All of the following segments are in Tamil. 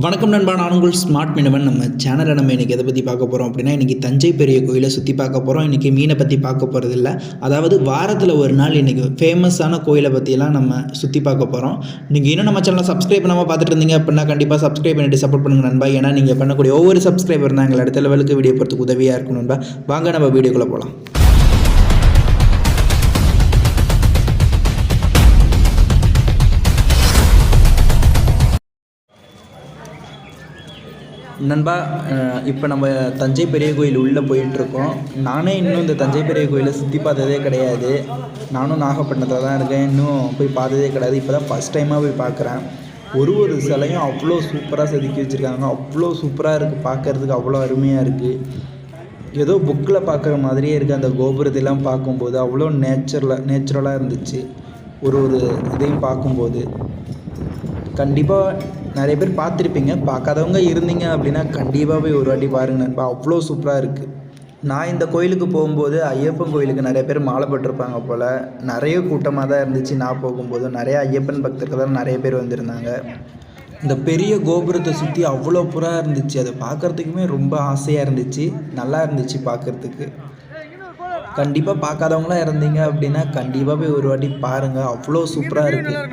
வணக்கம் நண்பா, நான் உங்கள் ஸ்மார்ட் மீனவன். நம்ம சேனலில் நம்ம இன்றைக்கி எதை பற்றி பார்க்க போகிறோம் அப்படின்னா, இன்றைக்கி தஞ்சை பெரிய கோயிலை சுற்றி பார்க்க போகிறோம். இன்றைக்கி மீனை பற்றி பார்க்க போகிறது இல்லை. அதாவது வாரத்தில் ஒரு நாள் இன்றைக்கி ஃபேமஸான கோயிலை பற்றியெல்லாம் நம்ம சுற்றி பார்க்க போகிறோம். நீங்கள் இன்னும் நம்ம சேனலை சப்ஸ்கிரைப் பண்ணாமல் பார்த்துட்டு இருந்தீங்க அப்படின்னா கண்டிப்பாக சப்ஸ்கிரைப் பண்ணிட்டு சப்போர்ட் பண்ணுங்கள் நண்பா. ஏன்னா நீங்கள் பண்ணக்கூடிய ஒவ்வொரு சப்ஸ்கிரைபர் தான் எங்களை அடுத்த லெவலுக்கு வீடியோ போகிறதுக்கு உதவியாக இருக்கும் நண்பா. வாங்க நம்ம வீடியோக்குள்ளே போகலாம். நண்பா, இப்போ நம்ம தஞ்சை பெரிய கோயில் உள்ளே போயிட்டுருக்கோம். நானே இன்னும் இந்த தஞ்சை பெரிய கோயிலை சுற்றி பார்த்ததே கிடையாது. நானும் நாகப்பட்டினத்தில் தான் இருக்கேன். இன்னும் போய் பார்த்ததே கிடையாது. இப்போ தான் ஃபஸ்ட் டைமாக போய் பார்க்குறேன். ஒரு சிலையும் அவ்வளோ சூப்பராக செதுக்கி வச்சுருக்காங்க. அவ்வளோ சூப்பராக இருக்குது, பார்க்குறதுக்கு அவ்வளோ அருமையாக இருக்குது. ஏதோ புக்கில் பார்க்குற மாதிரியே இருக்குது. அந்த கோபுரத்தையெல்லாம் பார்க்கும்போது அவ்வளோ நேச்சுரலாக இருந்துச்சு. ஒரு இதையும் பார்க்கும்போது கண்டிப்பாக நிறைய பேர் பார்த்துருப்பீங்க. பார்க்காதவங்க இருந்தீங்க அப்படின்னா கண்டிப்பாக போய் ஒரு வாட்டி பாருங்கள் நண்பா. அவ்வளோ சூப்பராக இருக்குது. நான் இந்த கோயிலுக்கு போகும்போது ஐயப்பன் கோயிலுக்கு நிறைய பேர் மாலை போட்டிருப்பாங்க போல். நிறைய கூட்டமாக தான் இருந்துச்சு. நான் போகும்போது நிறைய ஐயப்பன் பக்தர்கள் தான் நிறைய பேர் வந்திருந்தாங்க. இந்த பெரிய கோபுரத்தை சுற்றி அவ்வளோ புறா இருந்துச்சு. அதை பார்க்குறதுக்குமே ரொம்ப ஆசையாக இருந்துச்சு. நல்லா இருந்துச்சு பார்க்குறதுக்கு. கண்டிப்பாக பார்க்காதவங்களாம் இருந்தீங்க அப்படின்னா கண்டிப்பாக போய் ஒரு வாட்டி பாருங்கள். அவ்வளோ சூப்பராக இருக்குது.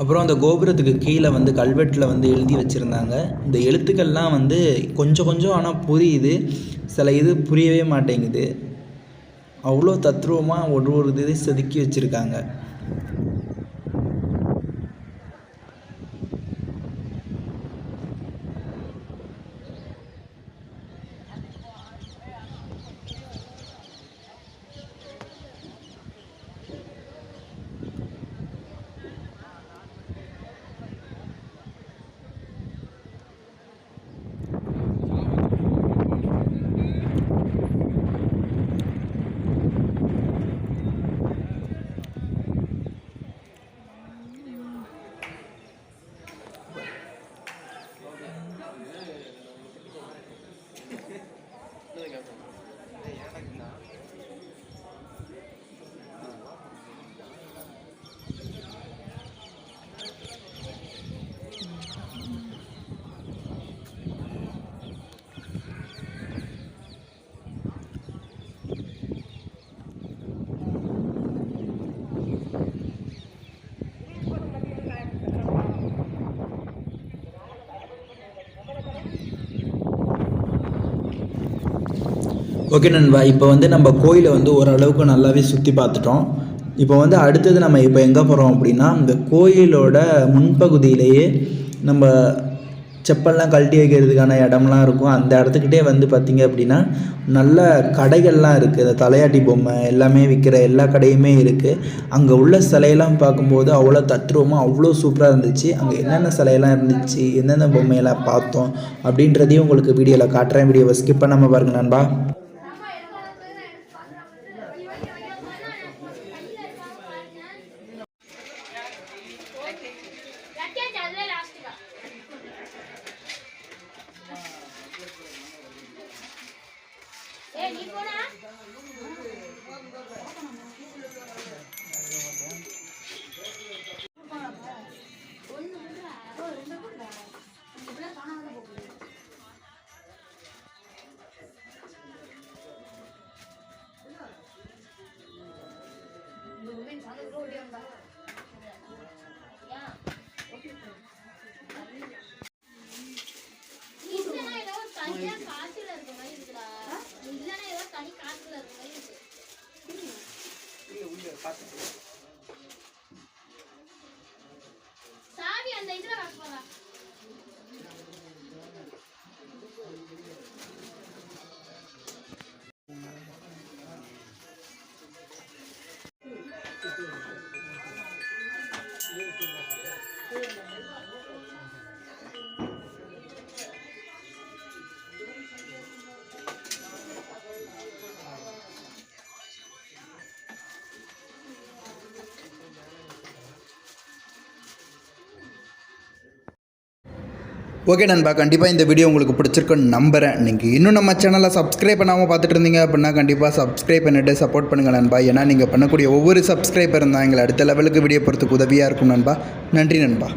அப்புறம் அந்த கோபுரத்துக்கு கீழே வந்து கல்வெட்டில் வந்து எழுதி வச்சுருந்தாங்க. இந்த எழுத்துக்கள்லாம் வந்து கொஞ்சம் ஆனால் புரியுது. சில இது புரியவே மாட்டேங்குது. அவ்வளோ தத்ரூபமாக ஒரு இது செதுக்கி வச்சுருக்காங்க. ஓகே நண்பா, இப்போ வந்து நம்ம கோயிலை வந்து ஓரளவுக்கு நல்லாவே சுற்றி பார்த்துட்டோம். இப்போ வந்து அடுத்தது நம்ம இப்போ எங்கே போகிறோம் அப்படின்னா, இந்த கோயிலோட முன்பகுதியிலேயே நம்ம செப்பல்லாம் கழட்டி வைக்கிறதுக்கான இடம்லாம் இருக்கும். அந்த இடத்துக்கிட்டே வந்து பார்த்திங்க அப்படின்னா நல்ல கடைகள்லாம் இருக்குது. இந்த தலையாட்டி பொம்மை எல்லாமே விற்கிற எல்லா கடையுமே இருக்குது. அங்கே உள்ள சிலையெல்லாம் பார்க்கும்போது அவ்வளோ தத்ரூபமாக அவ்வளோ சூப்பராக இருந்துச்சு. அங்கே என்னென்ன சிலையெல்லாம் இருந்துச்சு, என்னென்ன பொம்மையெல்லாம் பார்த்தோம் அப்படின்றதையும் உங்களுக்கு வீடியோவில் காட்டுறேன். வீடியோவை ஸ்கிப் பண்ணாமல் பாருங்கள் நண்பா. சாவி அந்த இதுல வாங்க. ஓகே நண்பா, கண்டிப்பாக இந்த வீடியோ உங்களுக்கு பிடிச்சிருக்குன்னு நம்புகிறேன். நீங்கள் இன்னும் நம்ம சேனலை சப்ஸ்கிரைப் பண்ணாமல் பார்த்துட்டு இருந்தீங்க அப்படின்னா கண்டிப்பாக சப்ஸ்கிரைப் பண்ணிவிட்டு சப்போர்ட் பண்ணுங்கள் நண்பா. ஏன்னா நீங்கள் பண்ணக்கூடிய ஒவ்வொரு சப்ஸ்கிரைபர் இருந்தால் எங்களை அடுத்த லெவலுக்கு வீடியோ போகிறதுக்கு உதவியாக இருக்கும் நண்பா. நன்றி நண்பா.